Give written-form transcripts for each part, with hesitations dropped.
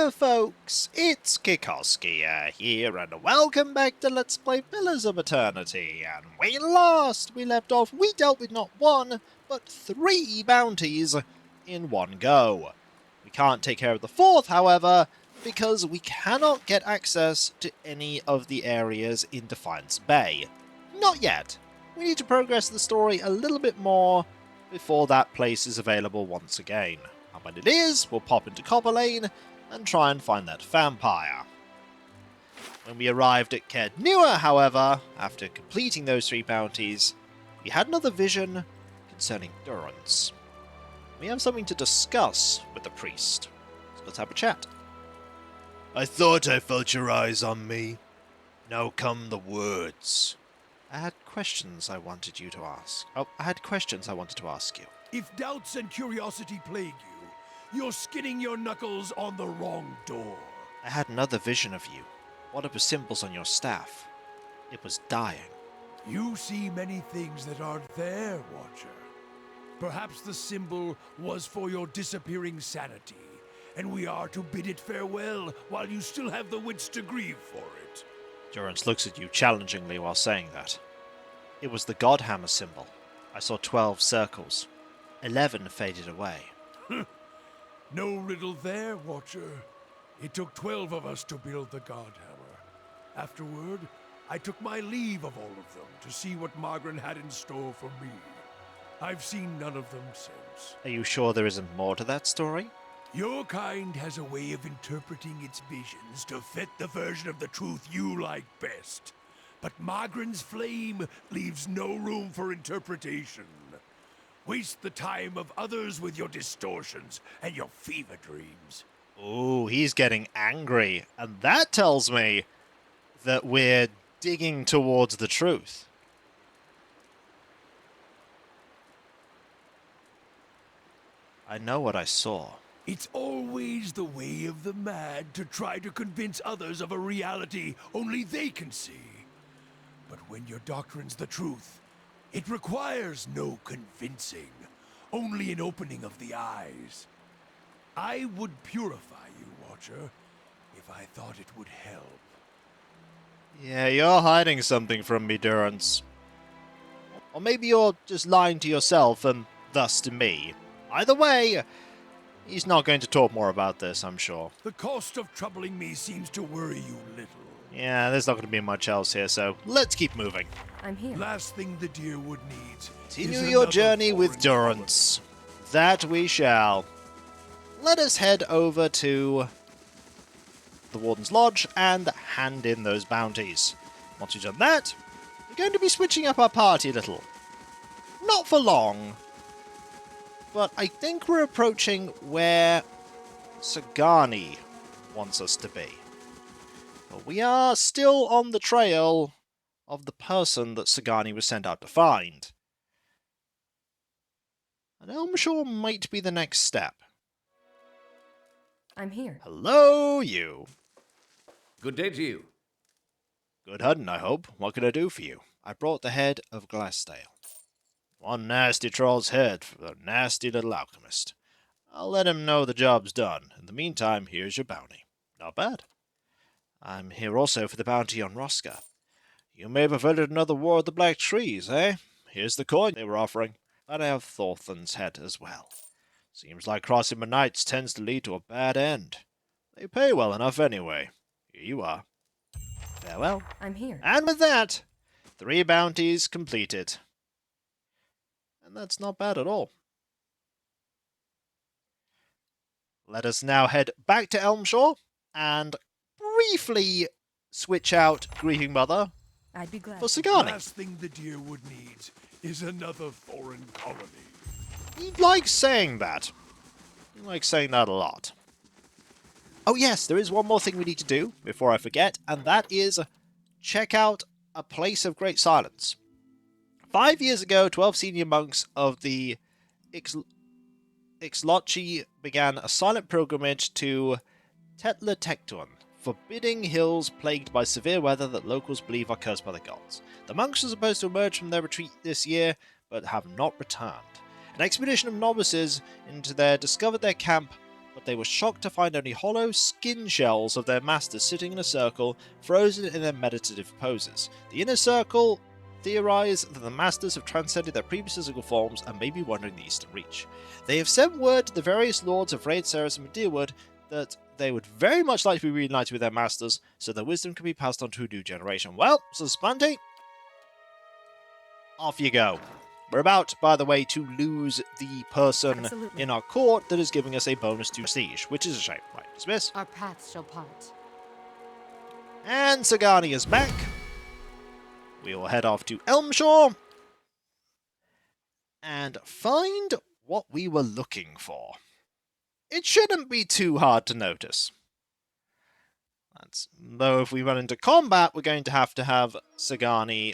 there folks, it's Kikoskia here and welcome back to Let's Play Pillars of Eternity. And we left off, we dealt with not one, but 3 bounties in one go. We can't take care of the 4th, however, because we cannot get access to any of the areas in Defiance Bay. Not yet. We need to progress the story a little bit more before that place is available once again. And when it is, we'll pop into Copper Lane and try and find that vampire. When we arrived at Caed Nua, however, after completing those 3 bounties, we had another vision concerning Durance. We have something to discuss with the priest, so let's have a chat. I thought I felt your eyes on me. Now come the words. I had questions I wanted you to ask. I had questions I wanted to ask you. If doubts and curiosity plague you, you're skinning your knuckles on the wrong door. I had another vision of you. One of the symbols on your staff. It was dying. You see many things that aren't there, Watcher. Perhaps the symbol was for your disappearing sanity, and we are to bid it farewell while you still have the wits to grieve for it. Durance looks at you challengingly while saying that. It was the Godhammer symbol. I saw 12 circles. 11 faded away. No riddle there, Watcher. It took 12 of us to build the Godhammer. Afterward, I took my leave of all of them to see what Margaret had in store for me. I've seen none of them since. Are you sure there isn't more to that story? Your kind has a way of interpreting its visions to fit the version of the truth you like best. But Margaret's flame leaves no room for interpretation. Waste the time of others with your distortions and your fever dreams. Ooh, he's getting angry, and that tells me that we're digging towards the truth. I know what I saw. It's always the way of the mad to try to convince others of a reality only they can see. But when your doctrine's the truth, it requires no convincing, only an opening of the eyes. I would purify you, Watcher, if I thought it would help. Yeah, you're hiding something from me, Durance. Or maybe you're just lying to yourself and thus to me. Either way, he's not going to talk more about this, I'm sure. The cost of troubling me seems to worry you little. Yeah, there's not going to be much else here, so let's keep moving. I'm here. Last thing the deer would need. Continue your journey with Durance. That we shall. Let us head over to the Warden's Lodge and hand in those bounties. Once we've done that, we're going to be switching up our party a little. Not for long, but I think we're approaching where Sagani wants us to be. But we are still on the trail of the person that Sagani was sent out to find. And Elmshore might be the next step. I'm here. Hello, you. Good day to you. Good hunting, I hope. What can I do for you? I brought the head of Glassdale. One nasty troll's head for the nasty little alchemist. I'll let him know the job's done. In the meantime, here's your bounty. Not bad. I'm here also for the bounty on Rosca. You may have averted another war of the Black Trees, eh? Here's the coin they were offering. But I have Thorfann's head as well. Seems like crossing the knights tends to lead to a bad end. They pay well enough anyway. Here you are. Farewell. I'm here. And with that, 3 bounties completed. And that's not bad at all. Let us now head back to Elmshore and briefly switch out Grieving Mother I'd be glad. for Sagani. Last thing the deer would need is another foreign colony. He likes saying that. He likes saying that a lot. Oh yes, there is one more thing we need to do before I forget, and that is check out a place of great silence. 5 years ago, 12 senior monks of the Ixlochi began a silent pilgrimage to Tetla, forbidding hills plagued by severe weather that locals believe are cursed by the gods. The monks are supposed to emerge from their retreat this year, but have not returned. An expedition of novices into there discovered their camp but they were shocked to find only hollow skin shells of their masters sitting in a circle, frozen in their meditative poses. The inner circle theorize that the masters have transcended their previous physical forms and may be wandering the eastern reach. They have sent word to the various lords of Raid, Ceres, and Medearwood that they would very much like to be reunited with their masters, so their wisdom can be passed on to a new generation. Well, so Sponty, off you go. We're about, by the way, to lose the person in our court that is giving us a bonus to prestige, which is a shame. Right, dismiss. Our paths shall part. And Sagani is back. We will head off to Elmshore and find what we were looking for. It shouldn't be too hard to notice. Though if we run into combat, we're going to have Sagani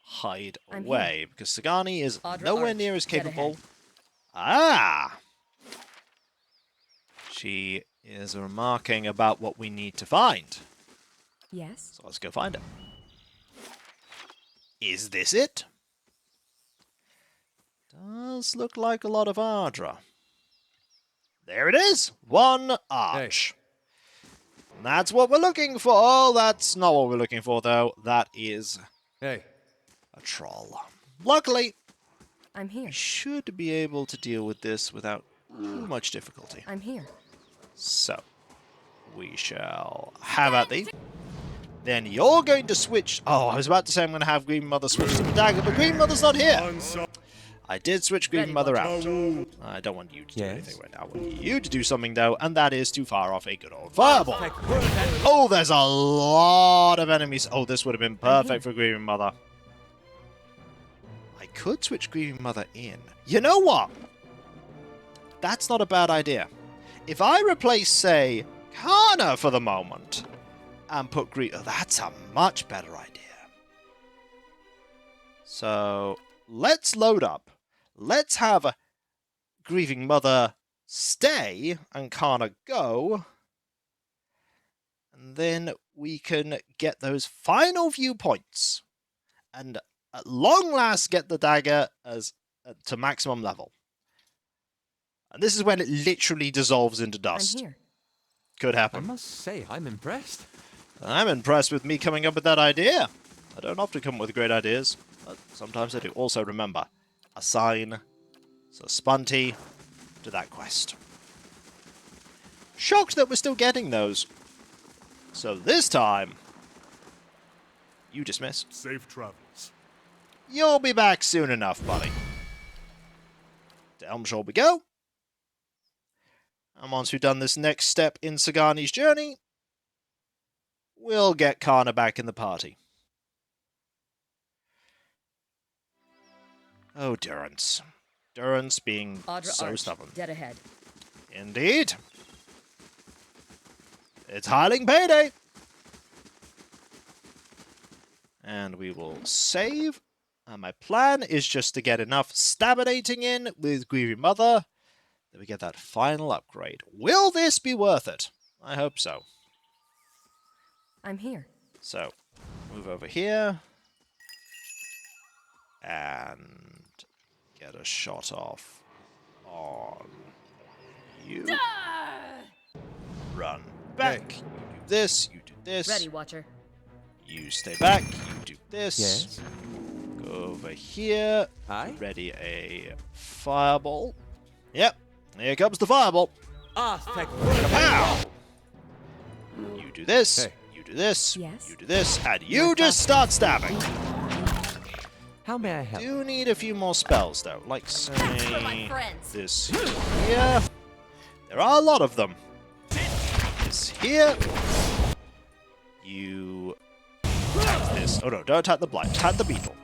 hide away, because Sagani is Adra nowhere Arch, near as dead capable. ahead. Ah! She is remarking about what we need to find. Yes. So let's go find it. Is this it? Does look like a lot of Adra. There it is! One arch. And that's what we're looking for. That's not what we're looking for, though. That is Hey. a troll. Luckily, I'm here. we should be able to deal with this without too much difficulty. I'm here. So, we shall have at thee. Then you're going to switch... Oh, I was about to say I'm going to have Green Mother switch to the dagger, but Green Mother's not here! I did switch Green Ready, Mother Watcher. out. I don't want you to do anything right now. I want you to do something, though, and that is to fire off a good old fireball. Oh, there's a lot of enemies. Oh, this would have been perfect for Green Mother. I could switch Green Mother in. You know what? That's not a bad idea. If I replace, say, Kana for the moment, and put Green... Oh, that's a much better idea. So, let's load up. Let's have Grieving Mother stay and Kana go. And then we can get those final viewpoints. And at long last get the dagger as to maximum level. And this is when it literally dissolves into dust. I'm here. Could I happen. must say, I'm impressed. I'm impressed with me coming up with that idea. I don't often come up with great ideas, but sometimes I do. Also, remember, assign Spunty to that quest. Shocked that we're still getting those. So this time, you dismiss. Safe travels. You'll be back soon enough, buddy. To Elmshore we go. And once we've done this next step in Sagani's journey, we'll get Kana back in the party. Oh, Durance. Durance being Adra so Arch, stubborn. dead ahead. Indeed. It's hiling payday. And we will save. And my plan is just to get enough stabinating in with Grieving Mother that we get that final upgrade. Will this be worth it? I hope so. I'm here. So, move over here. And get a shot off on you. Run back. You do this, you do this. Ready, Watcher. You stay back, you do this. Yes? Go over here. Aye? Ready a fireball. Yep, here comes the fireball. Ah, thank Pow! You do this, Hey. you do this, Yes? you do this, and you just start stabbing. How may I help? Do need a few more spells though, like say friends. this here. There are a lot of them. This here. You attack this. Oh no, don't attack the blight. Attack the beetle.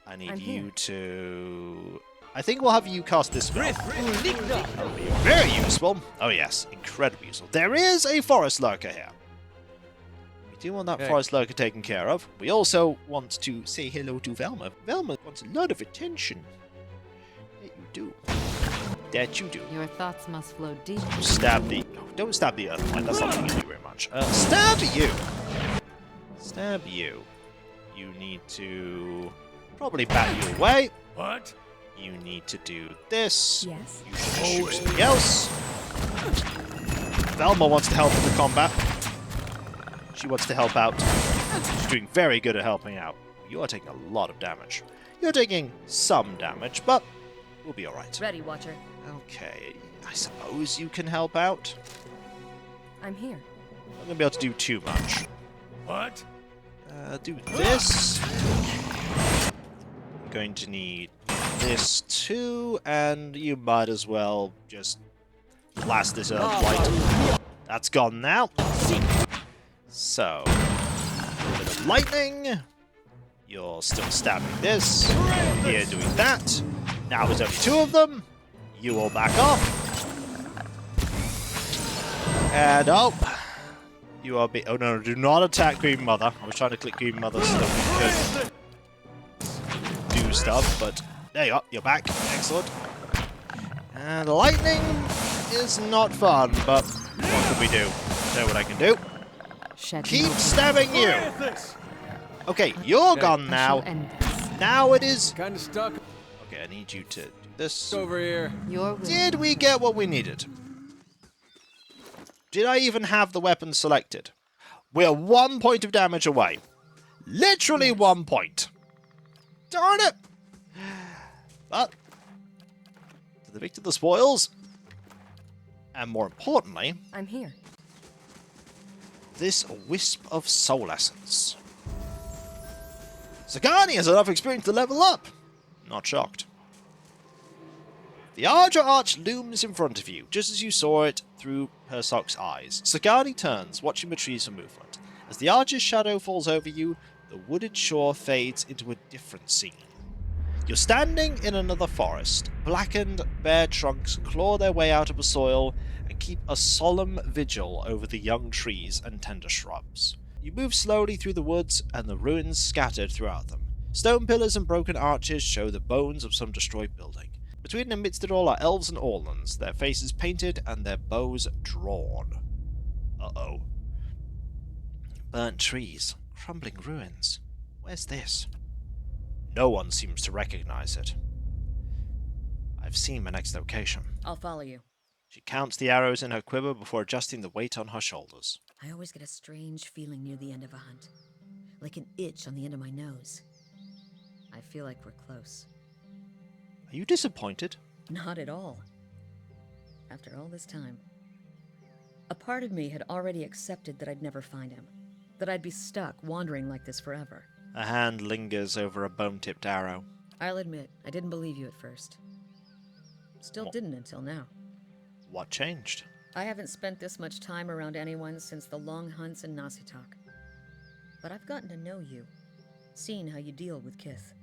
I need I'm you here. to... I think we'll have you cast this spell. That'll be very useful. Oh yes, incredibly useful. There is a forest lurker here. We do want that Hey. forest lurker taken care of. We also want to say hello to Velma. Velma wants a lot of attention. That you do. That you do. Your thoughts must flow deep. Stab the... No, don't stab the earth mine. That's not going to do very much. Stab you! Stab you. You need to... probably bat you away. What? You need to do this. Yes. You should shoot something else. Velma wants to help in the combat. She wants to help out. She's doing very good at helping out. You are taking a lot of damage. You're taking some damage, but we'll be alright. Ready, Watcher. Okay, I suppose you can help out. I'm here. I'm not going to be able to do too much. What? Do this. I'm going to need this too, and you might as well just blast this Earthlight. That's gone now. So, a bit of lightning. You're still stabbing this. Here doing that. Now there's only two of them. You all back off. And oh. You are oh no, do not attack Green Mother. I was trying to click Green Mother so that we could do stuff, but there you are, you're back. Excellent. And lightning is not fun, but what can we do? Know what I can do. Keep stabbing you! Okay, you're gone now. Now it is... Kind of stuck Okay, I need you to do this. over here. Did we get what we needed? Did I even have the weapon selected? We're 1 point of damage away. Literally 1 point. Darn it! But, to the victor the spoils. And more importantly, I'm here. this wisp of soul essence. Sagani has enough experience to level up. Not shocked. The Adra arch looms in front of you, just as you saw it through Persoc's eyes. Sagani turns, watching the trees for movement. As the arch's shadow falls over you, the wooded shore fades into a different scene. You're standing in another forest. Blackened, bare trunks claw their way out of the soil and keep a solemn vigil over the young trees and tender shrubs. You move slowly through the woods, and the ruins scattered throughout them. Stone pillars and broken arches show the bones of some destroyed building. Between and amidst it all are elves and orlans, their faces painted and their bows drawn. Uh-oh. Burnt trees, crumbling ruins. Where's this? No one seems to recognize it. I've seen my next location. I'll follow you. She counts the arrows in her quiver before adjusting the weight on her shoulders. I always get a strange feeling near the end of a hunt. Like an itch on the end of my nose. I feel like we're close. Are you disappointed? Not at all. After all this time. A part of me had already accepted that I'd never find him. That I'd be stuck, wandering like this forever. A hand lingers over a bone-tipped arrow. I'll admit, I didn't believe you at first. Still didn't until now. What changed? I haven't spent this much time around anyone since the long hunts in Nasitok. But I've gotten to know you. Seen how you deal with Kith.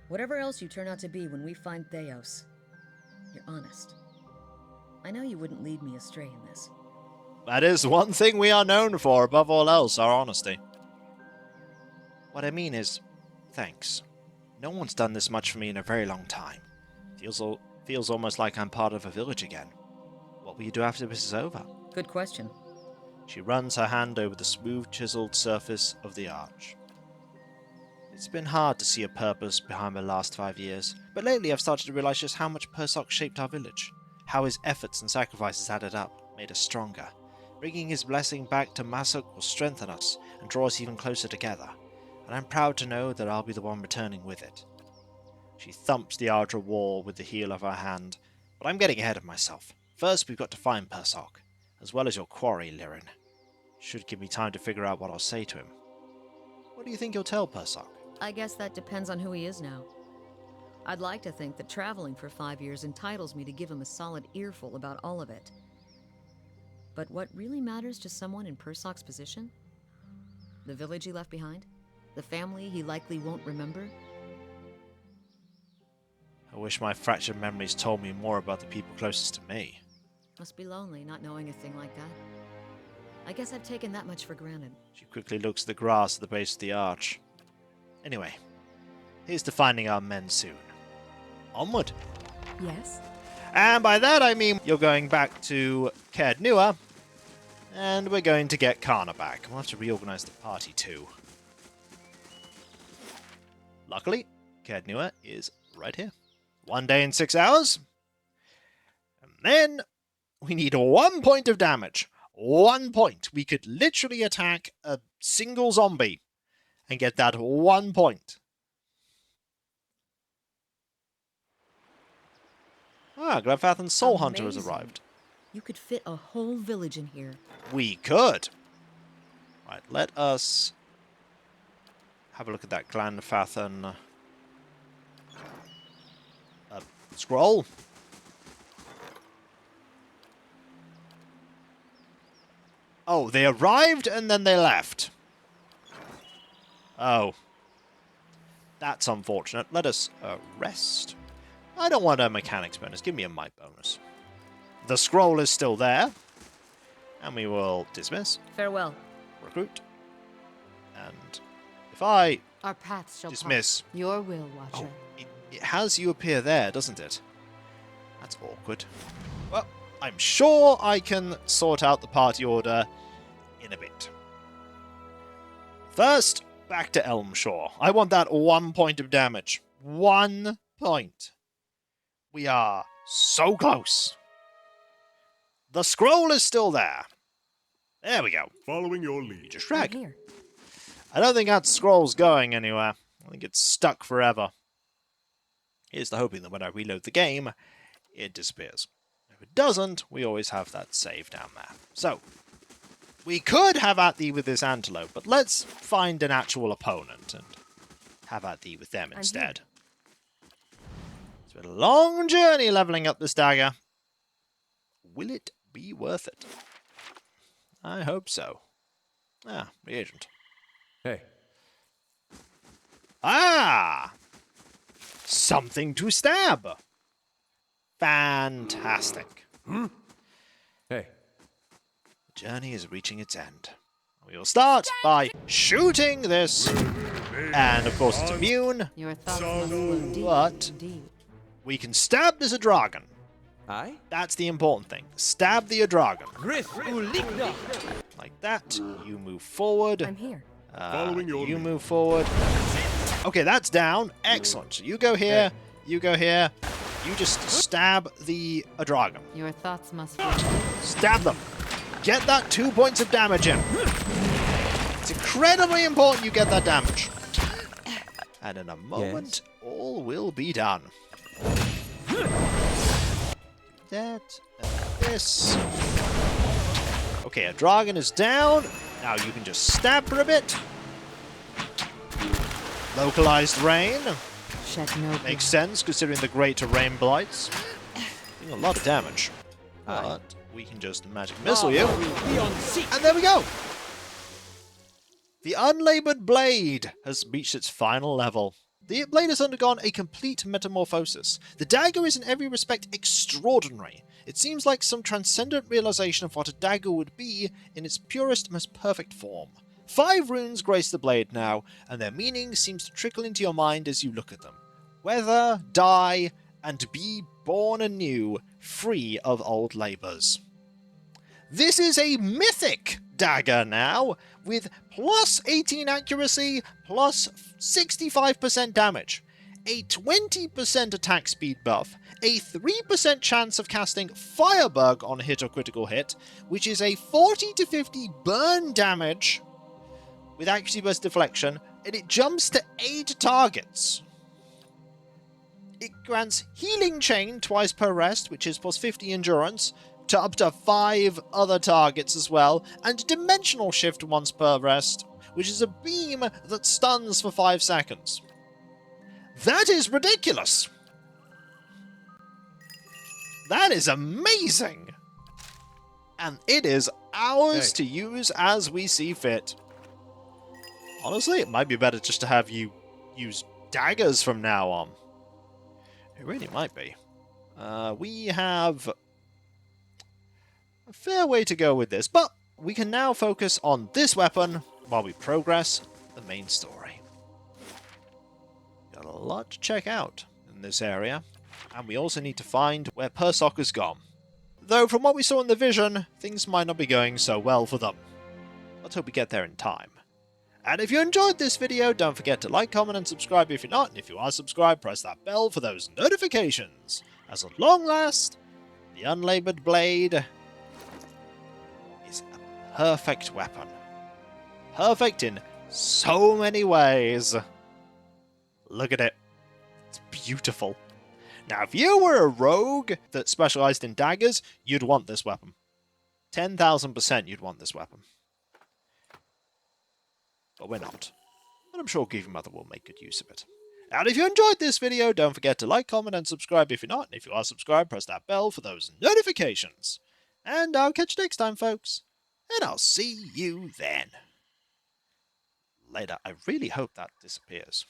Whatever else you turn out to be when we find Theos, you're honest. I know you wouldn't lead me astray in this. That is one thing we are known for, above all else, our honesty. What I mean is, thanks. No one's done this much for me in a very long time. Feels almost like I'm part of a village again. What will you do after this is over? Good question. She runs her hand over the smooth, chiseled surface of the arch. It's been hard to see a purpose behind the last 5 years, but lately I've started to realize just how much Persoc shaped our village. How his efforts and sacrifices added up, made us stronger. Bringing his blessing back to Masuk will strengthen us and draw us even closer together, and I'm proud to know that I'll be the one returning with it. She thumps the Adra wall with the heel of her hand, but I'm getting ahead of myself. First, we've got to find Persoc, as well as your quarry, Lirin. Should give me time to figure out what I'll say to him. What do you think you'll tell Persoc? I guess that depends on who he is now. I'd like to think that traveling for 5 years entitles me to give him a solid earful about all of it. But what really matters to someone in Persoc's position? The village he left behind? The family he likely won't remember? I wish my fractured memories told me more about the people closest to me. Must be lonely not knowing a thing like that. I guess I've taken that much for granted. She quickly looks at the grass at the base of the arch. Anyway, here's to finding our men soon. Onward. Yes? And by that I mean you're going back to Caed Nua, and we're going to get Kana back. We'll have to reorganize the party too. Luckily, Caed Nua is right here. 1 day and 6 hours. And then We need 1 point of damage. 1 point. We could literally attack a single zombie and get that 1 point. Ah, Glenfathan's Soul Hunter has Amazing. arrived. You could fit a whole village in here. We could. Right, let us have a look at that Glenfathan scroll. Oh, they arrived and then they left. Oh. That's unfortunate. Let us rest. I don't want a mechanics bonus. Give me a might bonus. The scroll is still there. And we will dismiss. Farewell. Recruit. And if I Our paths shall dismiss... part. Your will, Watcher. It has you appear there, doesn't it? That's awkward. Well, I'm sure I can sort out the party order in a bit. First, back to Elmshore. I want that 1 point of damage. 1 point. We are so close. The scroll is still there. There we go. Following your You lead. just I'm drag. here. I don't think that scroll's going anywhere. I think it's stuck forever. Here's the hoping that when I reload the game, it disappears. If it doesn't, we always have that save down there. So, we could have at thee with this antelope, but let's find an actual opponent and have at thee with them here. instead. It's been a long journey leveling up this dagger. Will it be worth it? I hope so. Ah, reagent. Hey. Ah! Something to stab! Fantastic. Hey. The journey is reaching its end. We will start by shooting this. And of course it's immune. Your thoughts must flow deep But indeed. we can stab this dragon. Aye? That's the important thing. Stab the dragon. Grith Uligna! Like that. You move forward. I'm here. Following your You lead. move forward. Okay, that's down. Excellent. So you go here. You go here. You just stab the dragon. Your thoughts must flow. Stab them. Get that 2 points of damage in. It's incredibly important you get that damage. And in a moment, all will be done. That, this. Okay, a dragon is down. Now you can just stab for a bit. Localized rain. Shed no blood. Makes sense considering the great rain blights. Doing a lot of damage. Aye. But we can just magic missile you. Be on seat! And there we go! The unlabored blade has reached its final level. The blade has undergone a complete metamorphosis. The dagger is in every respect extraordinary. It seems like some transcendent realization of what a dagger would be in its purest, most perfect form. 5 runes grace the blade now, and their meaning seems to trickle into your mind as you look at them. Weather, die, and be born anew, free of old labours. This is a mythic dagger now, with plus 18 accuracy, plus 65% damage, a 20% attack speed buff, a 3% chance of casting Firebug on hit or critical hit, which is a 40 to 50 burn damage with accuracy burst deflection, and it jumps to 8 targets. It grants Healing Chain twice per rest, which is plus 50 endurance, to up to 5 other targets as well, and Dimensional Shift once per rest, which is a beam that stuns for 5 seconds. That is ridiculous! That is amazing! And it is ours to use as we see fit. Honestly, it might be better just to have you use daggers from now on. It really might be. We have a fair way to go with this, but we can now focus on this weapon while we progress the main story. Got a lot to check out in this area, and we also need to find where Persok has gone. Though from what we saw in the vision, things might not be going so well for them. Let's hope we get there in time. And if you enjoyed this video, don't forget to like, comment, and subscribe if you're not, and if you are subscribed, press that bell for those notifications. As at long last, The unlaboured blade is a perfect weapon. Perfect in so many ways. Look at it. It's beautiful. Now, if you were a rogue that specialised in daggers, you'd want this weapon. 10,000% you'd want this weapon. But we're not. But I'm sure Grieving Mother will make good use of it. And if you enjoyed this video, don't forget to like, comment, and subscribe if you're not. And if you are subscribed, press that bell for those notifications. And I'll catch you next time, folks. And I'll see you then. Later. I really hope that disappears.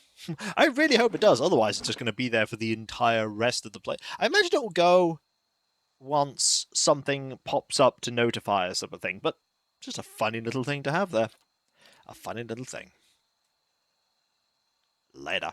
I really hope it does. Otherwise, it's just going to be there for the entire rest of the play. I imagine it will go once something pops up to notify us of a thing. But just a funny little thing to have there. A funny little thing. Later.